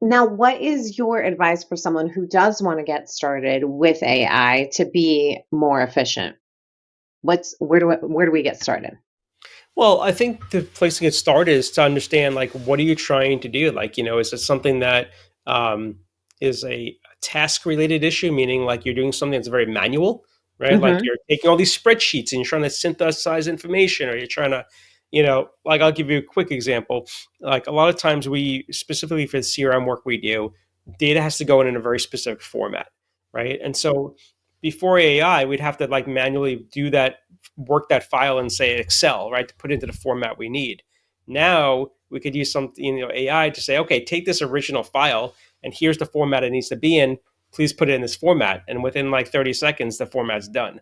Now, what is your advice for someone who does want to get started with AI to be more efficient? Where do we get started? Well, I think the place to get started is to understand like what are you trying to do? Like, is it something that um, is a task related issue, meaning like you're doing something that's very manual, right? Like Hmm. you're taking all these spreadsheets and you're trying to synthesize information, or you're trying to, like I'll give you a quick example. Like a lot of times we specifically for the CRM work we do, data has to go in a very specific format, right? And so before AI, we'd have to like manually do that, work that file in say Excel, right, to put into the format we need. Now we could use something, AI to say, okay, take this original file and here's the format it needs to be in. Please put it in this format, and within like 30 seconds, the format's done.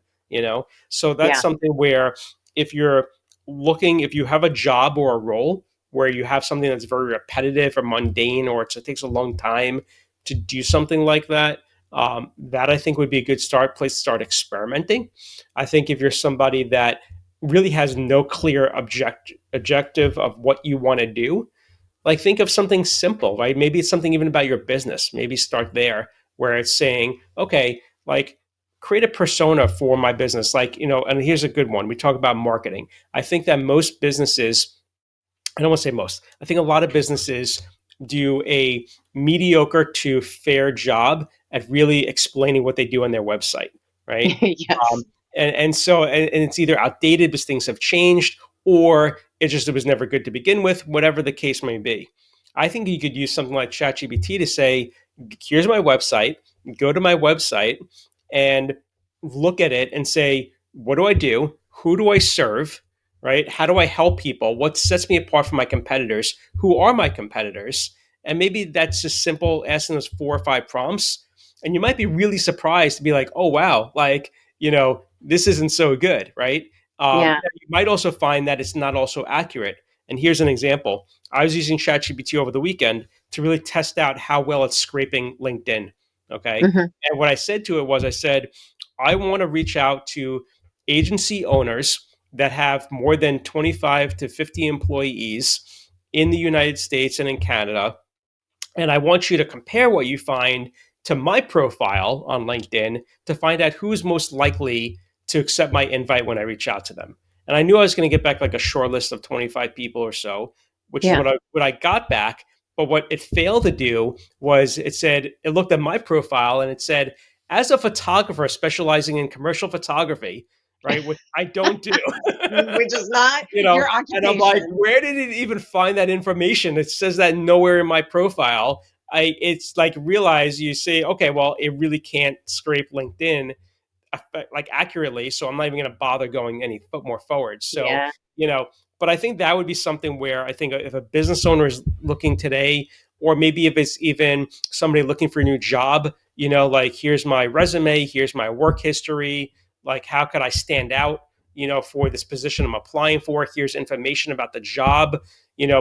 So that's Yeah. something where if you're looking, if you have a job or a role where you have something that's very repetitive or mundane, or it takes a long time to do something like that, that I think would be a good place to start experimenting. I think if you're somebody that really has no clear objective of what you want to do, like think of something simple, right? Maybe it's something even about your business. Maybe start there where it's saying, okay, like create a persona for my business. Like, and here's a good one. We talk about marketing. I think that most businesses, I don't want to say most, I think a lot of businesses do a mediocre to fair job at really explaining what they do on their website, right? Um, Yes. and it's either outdated because things have changed, or it was never good to begin with, whatever the case may be. I think you could use something like ChatGPT to say, here's my website, go to my website and look at it and say, what do I do? Who do I serve? Right? How do I help people? What sets me apart from my competitors? Who are my competitors? And maybe that's just simple asking those 4 or 5 prompts. And you might be really surprised to be like, oh, wow, like, this isn't so good, right? Yeah. You might also find that it's not also accurate. And here's an example. I was using ChatGPT over the weekend to really test out how well it's scraping LinkedIn. Okay. Hmm. And what I said to it was, I said, I want to reach out to agency owners that have more than 25 to 50 employees in the United States and in Canada. And I want you to compare what you find to my profile on LinkedIn to find out who's most likely to accept my invite when I reach out to them. And I knew I was going to get back like a short list of 25 people or so, which is Yeah. what I got back. But what it failed to do was it looked at my profile and it said, as a photographer specializing in commercial photography, right, which I don't do. Which is not your And I'm like, occupation. where did it even find that information? It says that nowhere in my profile. It's like realize you say, okay, well, it really can't scrape LinkedIn like accurately, so I'm not even going to bother going any more forward. So, Yeah. you know, but I think that would be something where I think if a business owner is looking today, or maybe if it's even somebody looking for a new job, like here's my resume, here's my work history, like how could I stand out, for this position I'm applying for? Here's information about the job.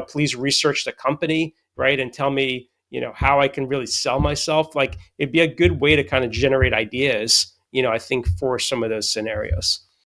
Please research the company, right, and tell me, how I can really sell myself. Like it'd be a good way to kind of generate ideas, I think for some of those scenarios.